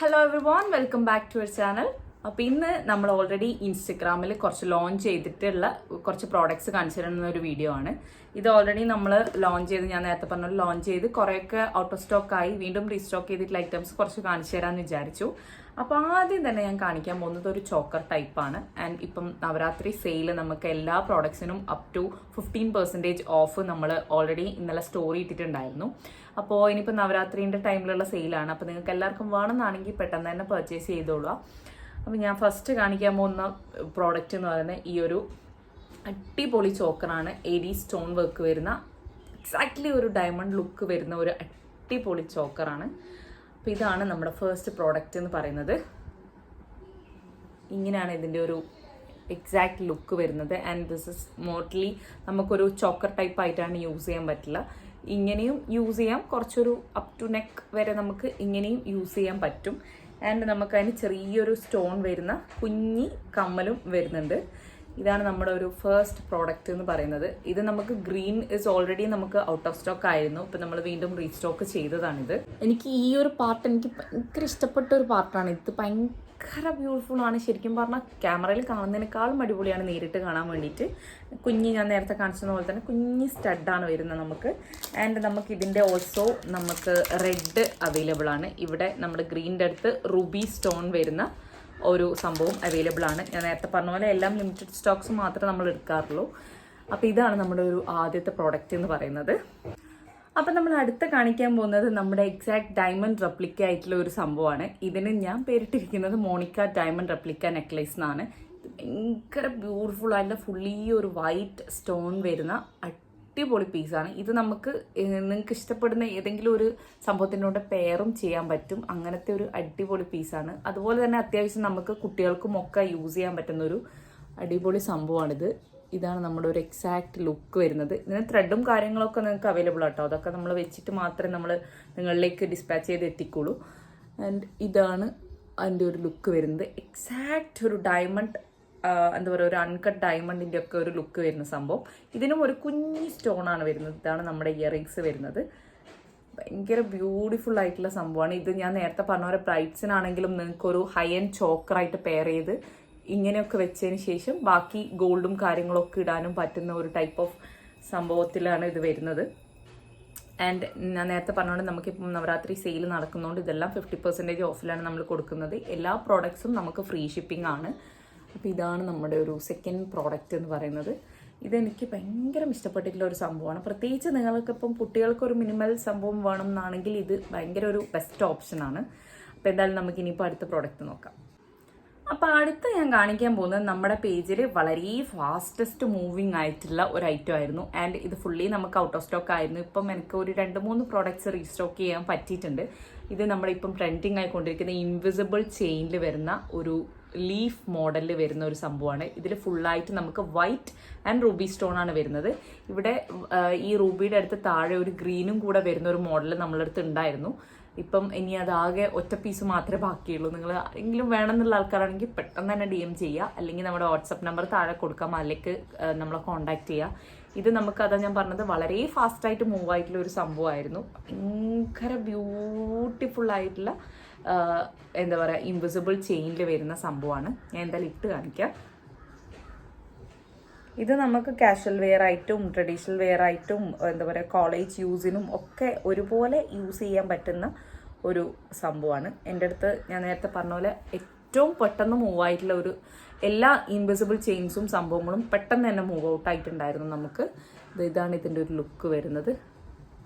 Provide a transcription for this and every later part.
Hello everyone, welcome back to our channel. അപ്പോൾ ഇന്ന് നമ്മൾ ഓൾറെഡി ഇൻസ്റ്റഗ്രാമിൽ കുറച്ച് ലോഞ്ച് ചെയ്തിട്ടുള്ള കുറച്ച് പ്രോഡക്ട്സ് കാണിച്ചു തരുന്ന ഒരു വീഡിയോ ആണ്. ഇത് ഓൾറെഡി നമ്മൾ ലോഞ്ച് ചെയ്ത്, ഞാൻ നേരത്തെ പറഞ്ഞ ലോഞ്ച് ചെയ്ത് കുറേയൊക്കെ ഔട്ട് ഓഫ് സ്റ്റോക്ക് ആയി, വീണ്ടും റീസ്റ്റോക്ക് ചെയ്തിട്ടുള്ള ഐറ്റംസ് കുറച്ച് കാണിച്ചു തരാമെന്ന് വിചാരിച്ചു. അപ്പോൾ ആദ്യം തന്നെ ഞാൻ കാണിക്കാൻ പോകുന്നത് ഒരു ചോക്കർ ടൈപ്പാണ്. ആൻഡ് ഇപ്പം നവരാത്രി സെയിൽ നമുക്ക് എല്ലാ പ്രോഡക്ട്സിനും അപ് ടു 15% ഓഫ് നമ്മൾ ഓൾറെഡി ഇന്നലെ സ്റ്റോറി ഇട്ടിട്ടുണ്ടായിരുന്നു. അപ്പോൾ ഇനിയിപ്പോൾ നവരാത്രിൻ്റെ ടൈമിലുള്ള സെയിലാണ്. അപ്പോൾ നിങ്ങൾക്ക് എല്ലാവർക്കും വേണമെന്നാണെങ്കിൽ പെട്ടെന്ന് തന്നെ പർച്ചേസ് ചെയ്തോളുക. അപ്പോൾ ഞാൻ ഫസ്റ്റ് കാണിക്കാൻ പോകുന്ന പ്രോഡക്റ്റ് എന്ന് പറയുന്നത് ഈ ഒരു അടിപൊളി ചോക്കറാണ്. ഏരി സ്റ്റോൺ വർക്ക് വരുന്ന, എക്സാക്ട്ലി ഒരു ഡയമണ്ട് ലുക്ക് വരുന്ന ഒരു അടിപൊളി ചോക്കറാണ്. അപ്പോൾ ഇതാണ് നമ്മുടെ ഫസ്റ്റ് പ്രോഡക്റ്റ് എന്ന് പറയുന്നത്. ഇങ്ങനെയാണ് ഇതിൻ്റെ ഒരു എക്സാക്ട് ലുക്ക് വരുന്നത്. ആൻഡ് ദിസ് ഇസ് മോസ്റ്റ്ലി നമുക്കൊരു ചോക്കർ ടൈപ്പ് ആയിട്ടാണ് യൂസ് ചെയ്യാൻ പറ്റില്ല. ഇങ്ങനെയും യൂസ് ചെയ്യാം, കുറച്ചൊരു അപ് ടു നെക്ക് വരെ നമുക്ക് ഇങ്ങനെയും യൂസ് ചെയ്യാൻ പറ്റും. ആൻഡ് നമുക്കതിന് ചെറിയൊരു സ്റ്റോൺ വരുന്ന കുഞ്ഞി കമ്മലും വരുന്നുണ്ട്. ഇതാണ് നമ്മുടെ ഒരു ഫസ്റ്റ് പ്രോഡക്റ്റ് എന്ന് പറയുന്നത്. ഇത് നമുക്ക് ഗ്രീൻ ഇസ് ഓൾറെഡി നമുക്ക് ഔട്ട് ഓഫ് സ്റ്റോക്ക് ആയിരുന്നു. ഇപ്പം നമ്മൾ വീണ്ടും റീസ്റ്റോക്ക് ചെയ്തതാണിത്. എനിക്ക് ഈ ഒരു പാർട്ട് എനിക്ക് ഭയങ്കര ഇഷ്ടപ്പെട്ട ഒരു പാർട്ടാണ്. ഇത് ഭയങ്കര ബ്യൂട്ടിഫുൾ ആണ്. ശരിക്കും പറഞ്ഞാൽ ക്യാമറയിൽ കാണുന്നതിനേക്കാളും അടിപൊളിയാണ് നേരിട്ട് കാണാൻ വേണ്ടിയിട്ട്. കുഞ്ഞി, ഞാൻ നേരത്തെ കാണിച്ചത് പോലെ തന്നെ കുഞ്ഞി സ്റ്റഡാണ് വരുന്നത് നമുക്ക്. ആൻഡ് നമുക്ക് ഇതിൻ്റെ ഓൾസോ നമുക്ക് റെഡ് അവൈലബിൾ ആണ്. ഇവിടെ നമ്മുടെ ഗ്രീൻ്റെ അടുത്ത് റുബി സ്റ്റോൺ വരുന്ന ഒരു സംഭവം അവൈലബിൾ ആണ്. ഞാൻ നേരത്തെ പറഞ്ഞ പോലെ എല്ലാം ലിമിറ്റഡ് സ്റ്റോക്സ് മാത്രമേ നമ്മൾ എടുക്കാറുള്ളൂ. അപ്പോൾ ഇതാണ് നമ്മുടെ ഒരു ആദ്യത്തെ പ്രോഡക്റ്റ് എന്ന് പറയുന്നത്. അപ്പം നമ്മൾ അടുത്ത കാണിക്കാൻ പോകുന്നത് നമ്മുടെ എക്സാക്ട് ഡയമണ്ട് റെപ്ലിക്ക ആയിട്ടുള്ള ഒരു സംഭവമാണ്. ഇതിന് ഞാൻ പേരിട്ടിരിക്കുന്നത് മോണിക്ക ഡയമണ്ട് റെപ്ലിക്ക നെക്ലേസ് എന്നാണ്. ഭയങ്കര ബ്യൂട്ടിഫുൾ ആയിട്ടുള്ള ഫുള്ളി ഒരു വൈറ്റ് സ്റ്റോൺ വരുന്ന അടിപൊളി പീസാണ്. ഇത് നമുക്ക് നിങ്ങൾക്ക് ഇഷ്ടപ്പെടുന്ന ഏതെങ്കിലും ഒരു സംഭവത്തിനോട് പെയറും ചെയ്യാൻ പറ്റും. അങ്ങനത്തെ ഒരു അടിപൊളി പീസാണ്. അതുപോലെ തന്നെ അത്യാവശ്യം നമുക്ക് കുട്ടികൾക്കും ഒക്കെ യൂസ് ചെയ്യാൻ പറ്റുന്ന ഒരു അടിപൊളി സംഭവമാണിത്. ഇതാണ് നമ്മുടെ ഒരു എക്സാക്ട് ലുക്ക് വരുന്നത്. ഇതിന് ത്രെഡും കാര്യങ്ങളൊക്കെ നിങ്ങൾക്ക് അവൈലബിൾ ആട്ടോ. അതൊക്കെ നമ്മൾ വെച്ചിട്ട് മാത്രമേ നമ്മൾ നിങ്ങളിലേക്ക് ഡിസ്പാച്ച് ചെയ്ത് എത്തിക്കുള്ളൂ. ആൻഡ് ഇതാണ് അതിൻ്റെ ഒരു ലുക്ക് വരുന്നത്. എക്സാക്ട് ഒരു ഡയമണ്ട്, എന്താ പറയുക, ഒരു അൺകട്ട് ഡയമണ്ടിൻ്റെ ഒക്കെ ഒരു ലുക്ക് വരുന്ന സംഭവം. ഇതിനും ഒരു കുഞ്ഞി സ്റ്റോണാണ് വരുന്നത്. ഇതാണ് നമ്മുടെ ഇയറിങ്സ് വരുന്നത്. ഭയങ്കര ബ്യൂട്ടിഫുൾ ആയിട്ടുള്ള സംഭവമാണ് ഇത്. ഞാൻ നേരത്തെ പറഞ്ഞ പോലെ ബ്രൈറ്റ്സിനാണെങ്കിലും നിങ്ങൾക്കൊരു ഹൈ ആൻഡ് ചോക്കറായിട്ട് പെയർ ചെയ്ത് ഇങ്ങനെയൊക്കെ വെച്ചതിന് ശേഷം ബാക്കി ഗോൾഡും കാര്യങ്ങളൊക്കെ ഇടാനും പറ്റുന്ന ഒരു ടൈപ്പ് ഓഫ് സംഭവത്തിലാണ് ഇത് വരുന്നത്. ആൻഡ് ഞാൻ നേരത്തെ പറഞ്ഞുകൊണ്ട് നമുക്കിപ്പം നവരാത്രി സെയിൽ നടക്കുന്നതുകൊണ്ട് ഇതെല്ലാം 50% ഓഫിലാണ് നമ്മൾ കൊടുക്കുന്നത്. എല്ലാ പ്രോഡക്ട്സും നമുക്ക് ഫ്രീ ഷിപ്പിംഗ് ആണ്. അപ്പോൾ ഇതാണ് നമ്മുടെ ഒരു സെക്കൻഡ് പ്രോഡക്റ്റ് എന്ന് പറയുന്നത്. ഇതെനിക്ക് ഭയങ്കര ഇഷ്ടപ്പെട്ടിട്ടുള്ള ഒരു സംഭവമാണ്. പ്രത്യേകിച്ച് നിങ്ങൾക്കിപ്പം കുട്ടികൾക്കൊരു മിനിമൽ സംഭവം വേണം എന്നാണെങ്കിൽ ഇത് ഭയങ്കര ഒരു ബെസ്റ്റ് ഓപ്ഷനാണ്. അപ്പോൾ എന്തായാലും നമുക്ക് ഇനിയിപ്പോൾ അടുത്ത പ്രോഡക്റ്റ് നോക്കാം. അപ്പോൾ അടുത്ത് ഞാൻ കാണിക്കാൻ പോകുന്നത് നമ്മുടെ പേജിൽ വളരെ ഫാസ്റ്റസ്റ്റ് മൂവിങ് ആയിട്ടുള്ള ഒരു ഐറ്റം ആയിരുന്നു. ആൻഡ് ഇത് ഫുള്ളി നമുക്ക് ഔട്ട് ഓഫ് സ്റ്റോക്ക് ആയിരുന്നു. ഇപ്പം എനിക്ക് ഒരു 2-3 പ്രോഡക്ട്സ് റീസ്റ്റോക്ക് ചെയ്യാൻ പറ്റിയിട്ടുണ്ട്. ഇത് നമ്മളിപ്പം ട്രെൻഡിങ് ആയിക്കൊണ്ടിരിക്കുന്ന ഇൻവിസിബിൾ ചെയിനിൽ വരുന്ന ഒരു ലീഫ് മോഡലിൽ വരുന്ന ഒരു സംഭവമാണ്. ഇതിൽ ഫുള്ളായിട്ട് നമുക്ക് വൈറ്റ് ആൻഡ് റൂബി സ്റ്റോൺ ആണ് വരുന്നത്. ഇവിടെ ഈ റൂബിയുടെ അടുത്ത് താഴെ ഒരു ഗ്രീനും കൂടെ വരുന്ന ഒരു മോഡൽ നമ്മളടുത്ത് ഉണ്ടായിരുന്നു. ഇപ്പം ഇനി അതാകെ ഒറ്റ പീസ് മാത്രമേ ബാക്കിയുള്ളൂ. നിങ്ങൾ എങ്കിലും വേണമെന്നുള്ള ആൾക്കാരാണെങ്കിൽ പെട്ടെന്ന് തന്നെ DM ചെയ്യുക, അല്ലെങ്കിൽ നമ്മുടെ വാട്സപ്പ് നമ്പർ താഴെ കൊടുക്കാം, അതിലേക്ക് നമ്മളെ കോൺടാക്ട് ചെയ്യുക. ഇത് നമുക്ക്, അതാ ഞാൻ പറഞ്ഞത്, വളരെ ഫാസ്റ്റായിട്ട് മൂവ് ആയിട്ടുള്ള ഒരു സംഭവമായിരുന്നു. ഭയങ്കര ബ്യൂട്ടിഫുൾ ആയിട്ടുള്ള എന്താ പറയുക, ഇൻവിസിബിൾ ചെയിനിൽ വരുന്ന സംഭവമാണ്. ഞാൻ എന്തായാലും ഇട്ട് കാണിക്കാം. ഇത് നമുക്ക് കാഷ്വൽ വെയർ ആയിട്ടും ട്രഡീഷണൽ വെയർ ആയിട്ടും എന്താ പറയുക കോളേജ് യൂസിനും ഒക്കെ ഒരുപോലെ യൂസ് ചെയ്യാൻ പറ്റുന്ന ഒരു സംഭവമാണ്. എൻ്റെ അടുത്ത് ഞാൻ നേരത്തെ പറഞ്ഞ പോലെ ഏറ്റവും പെട്ടെന്ന് മൂവ് ആയിട്ടുള്ള ഒരു എല്ലാ ഇൻവിസിബിൾ ചെയിൻസും സംഭവങ്ങളും പെട്ടെന്ന് തന്നെ മൂവ് ഔട്ട് ആയിട്ടുണ്ടായിരുന്നു നമുക്ക്. ഇതാണ് ഇതിൻ്റെ ഒരു ലുക്ക് വരുന്നത്.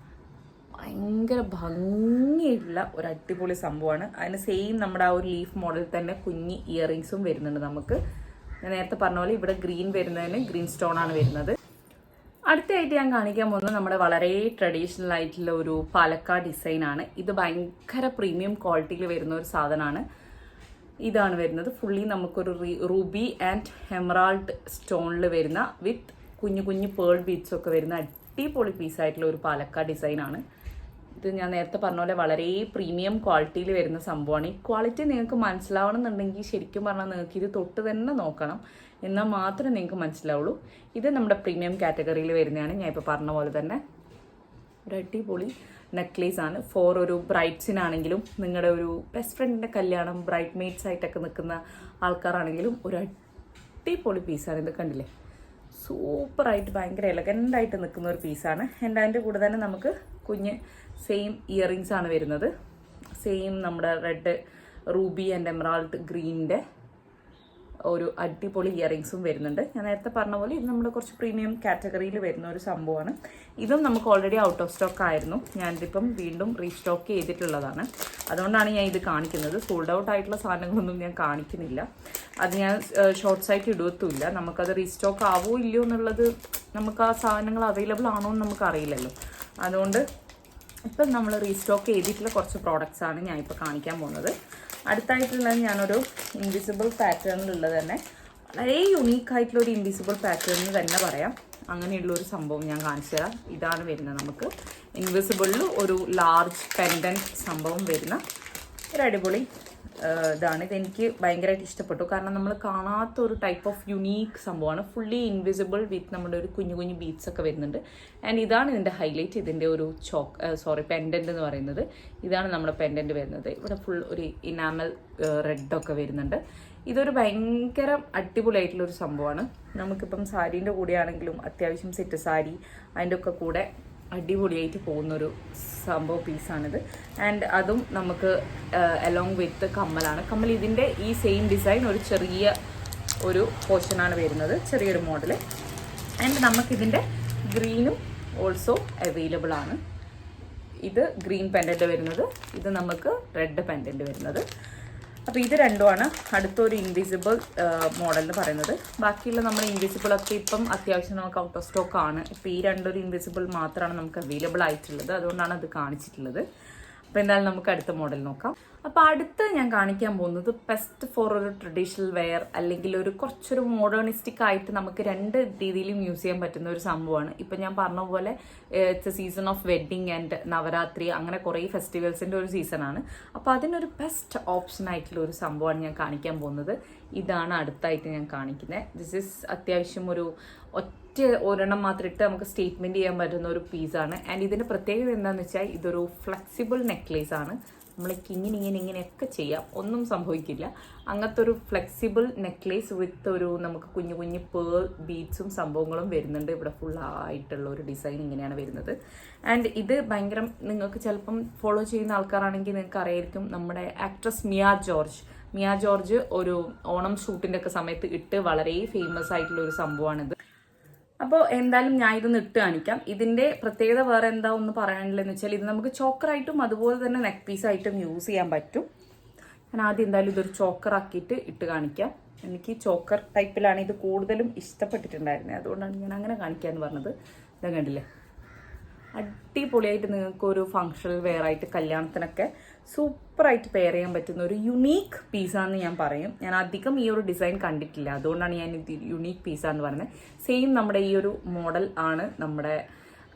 ഭയങ്കര ഭംഗിയുള്ള ഒരു അടിപൊളി സംഭവമാണ്. അതിന് സെയിം നമ്മുടെ ആ ഒരു ലീഫ് മോഡൽ തന്നെ കുഞ്ഞി ഇയറിങ്സും വരുന്നുണ്ട് നമുക്ക്. ഞാൻ നേരത്തെ പറഞ്ഞ പോലെ ഇവിടെ ഗ്രീൻ വരുന്നതിന് ഗ്രീൻ സ്റ്റോൺ ആണ് വരുന്നത്. അടുത്തായിട്ട് ഞാൻ കാണിക്കാൻ പോകുന്നത് നമ്മുടെ വളരെ ട്രഡീഷണൽ ആയിട്ടുള്ള ഒരു പാലക്കാട് ഡിസൈനാണ്. ഇത് ഭയങ്കര പ്രീമിയം ക്വാളിറ്റിയിൽ വരുന്ന ഒരു സാധനമാണ്. ഇതാണ് വരുന്നത്. ഫുള്ളി നമുക്കൊരു റൂബി ആൻഡ് എമറാൾഡ് സ്റ്റോണിൽ വരുന്ന വിത്ത് കുഞ്ഞു കുഞ്ഞു പേൾ ബീഡ്സ് ഒക്കെ വരുന്ന അടിപൊളി പീസായിട്ടുള്ള ഒരു പാലക്കാട് ഡിസൈനാണ്. ഇത് ഞാൻ നേരത്തെ പറഞ്ഞ പോലെ വളരെ പ്രീമിയം ക്വാളിറ്റിയിൽ വരുന്ന സംഭവമാണ്. ഈ ക്വാളിറ്റി നിങ്ങൾക്ക് മനസ്സിലാവണം എന്നുണ്ടെങ്കിൽ ശരിക്കും പറഞ്ഞാൽ നിങ്ങൾക്ക് ഇത് തൊട്ട് തന്നെ നോക്കണം, എന്നാൽ മാത്രമേ നിങ്ങൾക്ക് മനസ്സിലാവുള്ളൂ. ഇത് നമ്മുടെ പ്രീമിയം കാറ്റഗറിയിൽ വരുന്നതാണ്. ഞാൻ ഇപ്പോൾ പറഞ്ഞ പോലെ തന്നെ ഒരു അടിപൊളി നെക്ലേസ് ആണ് ഫോർ ഒരു ബ്രൈഡ്സിനാണെങ്കിലും നിങ്ങളുടെ ഒരു ബെസ്റ്റ് ഫ്രണ്ടിൻ്റെ കല്യാണം ബ്രൈഡ് മെയ്ഡ്സ് ആയിട്ടൊക്കെ നിൽക്കുന്ന ആൾക്കാരാണെങ്കിലും ഒരു അടിപൊളി പീസാണ്. ഇത് കണ്ടില്ലേ, സൂപ്പറായിട്ട് ഭയങ്കര എലഗൻ്റായിട്ട് നിൽക്കുന്ന ഒരു പീസാണ്. ആൻഡ് അതിൻ്റെ കൂടെ തന്നെ നമുക്ക് കുഞ്ഞ് സെയിം ഇയറിങ്സ് ആണ് വരുന്നത്. സെയിം നമ്മുടെ റെഡ് റൂബി ആൻഡ് എമറാൾഡ് ഗ്രീനിൻ്റെ ഒരു അടിപൊളി ഇയറിങ്സും വരുന്നുണ്ട്. ഞാൻ നേരത്തെ പറഞ്ഞ പോലെ ഇത് നമ്മുടെ കുറച്ച് പ്രീമിയം കാറ്റഗറിയിൽ വരുന്ന ഒരു സംഭവമാണ്. ഇതും നമുക്ക് ഓൾറെഡി ഔട്ട് ഓഫ് സ്റ്റോക്ക് ആയിരുന്നു. ഞാനിതിപ്പം വീണ്ടും റീസ്റ്റോക്ക് ചെയ്തിട്ടുള്ളതാണ്. അതുകൊണ്ടാണ് ഞാൻ ഇത് കാണിക്കുന്നത്. സോൾഡ് ഔട്ട് ആയിട്ടുള്ള സാധനങ്ങളൊന്നും ഞാൻ കാണിക്കുന്നില്ല. അത് ഞാൻ ഷോർട്ട്സ് ആയിട്ട് ഇടത്തുമില്ല. നമുക്കത് റീസ്റ്റോക്ക് ആവോ ഇല്ലയോ എന്നുള്ളത്, നമുക്ക് ആ സാധനങ്ങൾ അവൈലബിൾ ആണോ എന്ന് നമുക്ക് അറിയില്ലല്ലോ. അതുകൊണ്ട് ഇപ്പം നമ്മൾ റീസ്റ്റോക്ക് ചെയ്തിട്ടുള്ള കുറച്ച് പ്രോഡക്റ്റ്സ് ആണ് ഞാൻ ഇപ്പോൾ കാണിക്കാൻ പോകുന്നത്. അടുത്തായിട്ടുള്ളത് ഞാനൊരു ഇൻവിസിബിൾ പാറ്റേണിലുള്ളത് തന്നെ വളരെ യുണീക്കായിട്ടുള്ള ഒരു ഇൻവിസിബിൾ പാറ്റേൺ തന്നെ പറയാം. അങ്ങനെയുള്ളൊരു സംഭവം ഞാൻ കാണിച്ചു തരാം. ഇതാണ് വരുന്നത് നമുക്ക് ഇൻവിസിബിളിൽ ഒരു ലാർജ് പെൻഡൻറ്റ് സംഭവം വരുന്ന ഒരു അടിപൊളി ഇതാണ്. ഇതെനിക്ക് ഭയങ്കരമായിട്ട് ഇഷ്ടപ്പെട്ടു. കാരണം നമ്മൾ കാണാത്ത ഒരു ടൈപ്പ് ഓഫ് യുണീക്ക് സംഭവമാണ്. ഫുള്ളി ഇൻവിസിബിൾ വിത്ത് നമ്മുടെ ഒരു കുഞ്ഞു കുഞ്ഞു ബീഡ്സ് ഒക്കെ വരുന്നുണ്ട്. ആൻഡ് ഇതാണ് ഇതിൻ്റെ ഹൈലൈറ്റ്. ഇതിൻ്റെ ഒരു പെൻഡൻറ്റ് എന്ന് പറയുന്നത് ഇതാണ് നമ്മുടെ പെൻഡൻറ്റ് വരുന്നത്. ഇവിടെ ഫുൾ ഒരു ഇനാമൽ റെഡൊക്കെ വരുന്നുണ്ട്. ഇതൊരു ഭയങ്കര അടിപൊളിയായിട്ടുള്ളൊരു സംഭവമാണ്. നമുക്കിപ്പം സാരീൻ്റെ കൂടെയാണെങ്കിലും അത്യാവശ്യം സെറ്റ് സാരി അതിൻ്റെ ഒക്കെ കൂടെ അടിപൊളിയായിട്ട് പോകുന്നൊരു സംഭവ പീസാണിത്. ആൻഡ് അതും നമുക്ക് അലോങ് വിത്ത് കമ്മലാണ്. കമ്മൽ ഇതിൻ്റെ ഈ സെയിം ഡിസൈൻ ഒരു ചെറിയ ഒരു പോർഷനാണ് വരുന്നത്, ചെറിയൊരു മോഡൽ. ആൻഡ് നമുക്കിതിൻ്റെ ഗ്രീനും ഓൾസോ അവൈലബിൾ ആണ്. ഇത് ഗ്രീൻ പെൻഡൻറ്റ് വരുന്നത്, ഇത് നമുക്ക് റെഡ് പെൻഡൻറ്റ് വരുന്നത്. അപ്പോൾ ഇത് രണ്ടുമാണ് അടുത്തൊരു ഇൻവിസിബിൾ മോഡൽ എന്ന് പറയുന്നത്. ബാക്കിയുള്ള നമ്മൾ ഇൻവിസിബിളൊക്കെ ഇപ്പം അത്യാവശ്യം നമുക്ക് ഔട്ട് ഓഫ് സ്റ്റോക്ക് ആണ്. ഇപ്പോൾ ഈ രണ്ടൊരു ഇൻവിസിബിൾ മാത്രമാണ് നമുക്ക് അവൈലബിൾ ആയിട്ടുള്ളത്. അതുകൊണ്ടാണ് അത് കാണിച്ചിട്ടുള്ളത്. അപ്പോൾ എന്തായാലും നമുക്ക് അടുത്ത മോഡൽ നോക്കാം. അപ്പോൾ അടുത്ത് ഞാൻ കാണിക്കാൻ പോകുന്നത് ബെസ്റ്റ് ഫോർ ഒരു ട്രഡീഷണൽ വെയർ അല്ലെങ്കിൽ ഒരു കുറച്ചൊരു മോഡേണിസ്റ്റിക് ആയിട്ട് നമുക്ക് രണ്ട് രീതിയിലും യൂസ് ചെയ്യാൻ പറ്റുന്ന ഒരു സംഭവമാണ്. ഇപ്പം ഞാൻ പറഞ്ഞ പോലെ it's a season of wedding and Navratri, അങ്ങനെ കുറേ ഫെസ്റ്റിവൽസിൻ്റെ ഒരു സീസണാണ്. അപ്പോൾ അതിനൊരു ബെസ്റ്റ് ഓപ്ഷൻ ആയിട്ടുള്ള ഒരു സംഭവമാണ് ഞാൻ കാണിക്കാൻ പോകുന്നത്. ഇതാണ് അടുത്തായിട്ട് ഞാൻ കാണിക്കുന്നത്. ദിസ് ഈസ് അത്യാവശ്യം ഒരു ഒരെണ്ണം മാത്രം ഇട്ട് നമുക്ക് സ്റ്റേറ്റ്മെൻറ്റ് ചെയ്യാൻ പറ്റുന്ന ഒരു പീസാണ്. ആൻഡ് ഇതിൻ്റെ പ്രത്യേകത എന്താണെന്ന് വെച്ചാൽ ഇതൊരു ഫ്ലെക്സിബിൾ നെക്ലേസ് ആണ്. നമ്മൾക്ക് ഇങ്ങനെയൊക്കെ ചെയ്യാം, ഒന്നും സംഭവിക്കില്ല. അങ്ങനത്തെ ഒരു ഫ്ലെക്സിബിൾ നെക്ലേസ് വിത്ത് ഒരു നമുക്ക് കുഞ്ഞു കുഞ്ഞു പേൾ ബീഡ്സും സംഭവങ്ങളും വരുന്നുണ്ട്. ഇവിടെ ഫുള്ളായിട്ടുള്ള ഒരു ഡിസൈൻ ഇങ്ങനെയാണ് വരുന്നത്. ആൻഡ് ഇത് ഭയങ്കര, നിങ്ങൾക്ക് ചിലപ്പം ഫോളോ ചെയ്യുന്ന ആൾക്കാരാണെങ്കിൽ നിങ്ങൾക്ക് അറിയായിരിക്കും, നമ്മുടെ ആക്ട്രസ് മിയ ജോർജ് ഒരു ഓണം ഷൂട്ടിൻ്റെ ഒക്കെ സമയത്ത് ഇട്ട് വളരെ ഫേമസ് ആയിട്ടുള്ള ഒരു സംഭവമാണിത്. അപ്പോൾ എന്തായാലും ഞാൻ ഇതൊന്ന് ഇട്ട് കാണിക്കാം. ഇതിൻ്റെ പ്രത്യേകത വേറെ എന്താ ഒന്ന് പറയാനുള്ളതെന്ന് വെച്ചാൽ ഇത് നമുക്ക് ചോക്കറായിട്ടും അതുപോലെ തന്നെ നെക്ക് പീസായിട്ടും യൂസ് ചെയ്യാൻ പറ്റും. ഞാൻ ആദ്യം എന്തായാലും ഇതൊരു ചോക്കറാക്കിയിട്ട് ഇട്ട് കാണിക്കാം. എനിക്ക് ചോക്കർ ടൈപ്പിലാണ് ഇത് കൂടുതലും ഇഷ്ടപ്പെട്ടിട്ടുണ്ടായിരുന്നത്. അതുകൊണ്ടാണ് ഞാൻ അങ്ങനെ കാണിക്കാമെന്ന് പറഞ്ഞത്. ഇതാ കണ്ടില്ലേ, അടിപൊളിയായിട്ട് നിങ്ങൾക്ക് ഒരു ഫങ്ഷണൽ വെയർ ആയിട്ട് കല്യാണത്തിനൊക്കെ സൂപ്പറായിട്ട് പെയർ ചെയ്യാൻ പറ്റുന്ന ഒരു യുണീക്ക് പീസാന്ന് ഞാൻ പറയും. ഞാൻ അധികം ഈ ഒരു ഡിസൈൻ കണ്ടിട്ടില്ല, അതുകൊണ്ടാണ് ഞാൻ ഇത് യുണീക്ക് പീസാന്ന് പറയുന്നത്. സെയിം നമ്മുടെ ഈ ഒരു മോഡൽ ആണ് നമ്മുടെ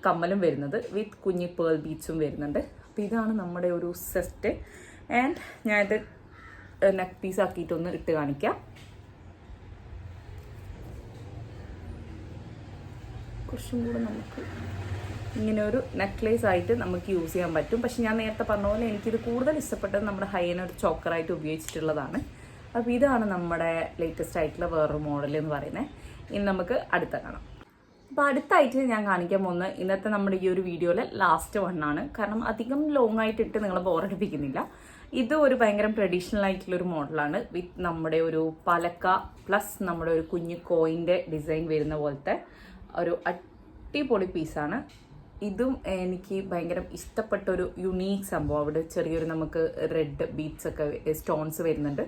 കമ്മലും വരുന്നത്, വിത്ത് കുഞ്ഞി പേൾ ബീഡ്സും വരുന്നുണ്ട്. അപ്പോൾ ഇതാണ് നമ്മുടെ ഒരു സെറ്റ്. ആൻഡ് ഞാനിത് നെക്ക് പീസ് ആക്കിയിട്ടൊന്ന് ഇട്ട് കാണിക്കാം. കുറച്ചും കൂടെ നമുക്ക് ഇങ്ങനെ ഒരു നെക്ലേസ് ആയിട്ട് നമുക്ക് യൂസ് ചെയ്യാൻ പറ്റും. പക്ഷെ ഞാൻ നേരത്തെ പറഞ്ഞ പോലെ എനിക്കിത് കൂടുതൽ ഇഷ്ടപ്പെട്ടത് നമ്മുടെ ഹൈന ഒരു ചോക്കറായിട്ട് ഉപയോഗിച്ചിട്ടുള്ളതാണ്. അപ്പോൾ ഇതാണ് നമ്മുടെ ലേറ്റസ്റ്റ് ആയിട്ടുള്ള വേറൊരു മോഡൽ എന്ന് പറയുന്നത്. ഇനി നമുക്ക് അടുത്ത കാണാം. അപ്പോൾ അടുത്തായിട്ട് ഞാൻ കാണിക്കാൻ പോകുന്നത് ഇന്നത്തെ നമ്മുടെ ഈ ഒരു വീഡിയോയിലെ ലാസ്റ്റ് വണ്ണാണ്. കാരണം അധികം ലോങ് ആയിട്ടിട്ട് നിങ്ങളെ ബോറടിപ്പിക്കുന്നില്ല. ഇത് ഒരു ഭയങ്കര ട്രഡീഷണൽ ആയിട്ടുള്ളൊരു മോഡലാണ് വിത്ത് നമ്മുടെ ഒരു പലക്ക പ്ലസ് നമ്മുടെ ഒരു കുഞ്ഞു കോയിൻ്റെ ഡിസൈൻ വരുന്ന പോലത്തെ ഒരു അടിപൊളി പീസാണ്. ഇതും എനിക്ക് ഭയങ്കര ഇഷ്ടപ്പെട്ട ഒരു യുണീക്ക് സംഭവം. അവിടെ ചെറിയൊരു നമുക്ക് റെഡ് ബീഡ്സ് ഒക്കെ സ്റ്റോൺസ് വരുന്നുണ്ട്,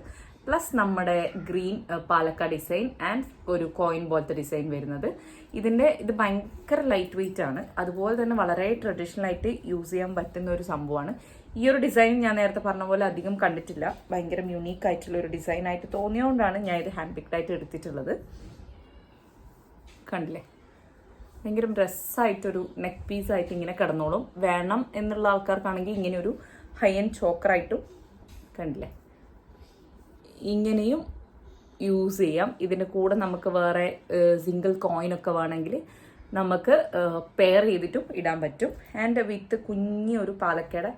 പ്ലസ് നമ്മുടെ ഗ്രീൻ പാലക്ക ഡിസൈൻ ആൻഡ് ഒരു കോയിൻ പോലത്തെ ഡിസൈൻ വരുന്നത്. ഇത് ഭയങ്കര ലൈറ്റ് വെയിറ്റ് ആണ്, അതുപോലെ തന്നെ വളരെ ട്രഡീഷണൽ ആയിട്ട് യൂസ് ചെയ്യാൻ പറ്റുന്ന ഒരു സംഭവമാണ്. ഈ ഒരു ഡിസൈൻ ഞാൻ നേരത്തെ പറഞ്ഞ പോലെ അധികം കണ്ടിട്ടില്ല. ഭയങ്കര യുണീക്ക് ആയിട്ടുള്ള ഒരു ഡിസൈൻ ആയിട്ട് തോന്നിയതുകൊണ്ടാണ് ഞാൻ ഇത് ഹാൻഡ് പിക്ഡ് ആയിട്ട് എടുത്തിട്ടുള്ളത്. കണ്ടില്ലേ, ഭയങ്കര ഡ്രസ്സായിട്ടൊരു നെക്ക് പീസായിട്ട് ഇങ്ങനെ കിടന്നോളും. വേണം എന്നുള്ള ആൾക്കാർക്കാണെങ്കിൽ ഇങ്ങനെ ഒരു ഹൈ ആൻഡ് ചോക്കറായിട്ടും കണ്ടില്ലേ ഇങ്ങനെയും യൂസ് ചെയ്യാം. ഇതിൻ്റെ കൂടെ നമുക്ക് വേറെ സിംഗിൾ കോയിനൊക്കെ വേണമെങ്കിൽ നമുക്ക് പെയർ ചെയ്തിട്ടും ഇടാൻ പറ്റും. ആൻഡ് വിത്ത് കുഞ്ഞൊരു പാലക്കയുടെ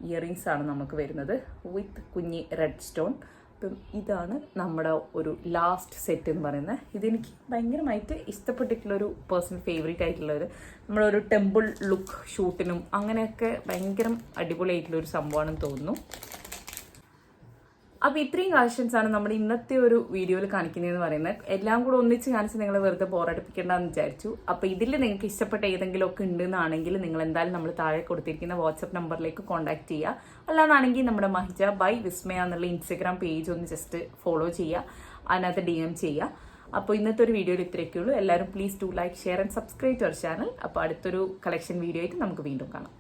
ഇയറിങ്സ് ആണ് നമുക്ക് വരുന്നത് വിത്ത് കുഞ്ഞി റെഡ് സ്റ്റോൺ. അപ്പം ഇതാണ് നമ്മുടെ ഒരു ലാസ്റ്റ് സെറ്റ് എന്ന് പറയുന്നത്. ഇതെനിക്ക് ഭയങ്കരമായിട്ട് ഇഷ്ടപ്പെട്ടിട്ടുള്ളൊരു പേഴ്സണൽ ഫേവറേറ്റ് ആയിട്ടുള്ളൊരു നമ്മളൊരു ടെമ്പിൾ ലുക്ക് ഷൂട്ടിനും അങ്ങനെയൊക്കെ ഭയങ്കര അടിപൊളിയായിട്ടുള്ളൊരു സംഭവമാണെന്ന് തോന്നുന്നു. അപ്പോൾ ഇത്രയും കളക്ഷൻസ് ആണ് നമ്മുടെ ഇന്നത്തെ ഒരു വീഡിയോയിൽ കാണിക്കുന്നതെന്ന് പറയുന്നത്. എല്ലാം കൂടെ ഒന്നിച്ച് കാണിച്ച് നിങ്ങളെ വെറുതെ ബോറടിപ്പിക്കേണ്ടെന്ന് വിചാരിച്ചു. അപ്പോൾ ഇതിൽ നിങ്ങൾക്ക് ഇഷ്ടപ്പെട്ട ഏതെങ്കിലുമൊക്കെ ഉണ്ടെന്നാണെങ്കിൽ നിങ്ങൾ എന്തായാലും നമ്മൾ താഴെ കൊടുത്തിരിക്കുന്ന വാട്സപ്പ് നമ്പറിലേക്ക് കോൺടാക്ട് ചെയ്യുക. അല്ലാന്നാണെങ്കിൽ നമ്മുടെ മഹിജ ബൈ വിസ്മയ എന്നുള്ള ഇൻസ്റ്റഗ്രാം പേജ് ഒന്ന് ജസ്റ്റ് ഫോളോ ചെയ്യുക, അതിനകത്ത് DM ചെയ്യുക. അപ്പോൾ ഇന്നത്തെ ഒരു വീഡിയോയിൽ ഇത്രയൊക്കെ ഉള്ളൂ. എല്ലാവരും please do like, share and subscribe to our channel. അപ്പോൾ അടുത്തൊരു കളക്ഷൻ വീഡിയോ ആയിട്ട് നമുക്ക് വീണ്ടും കാണാം.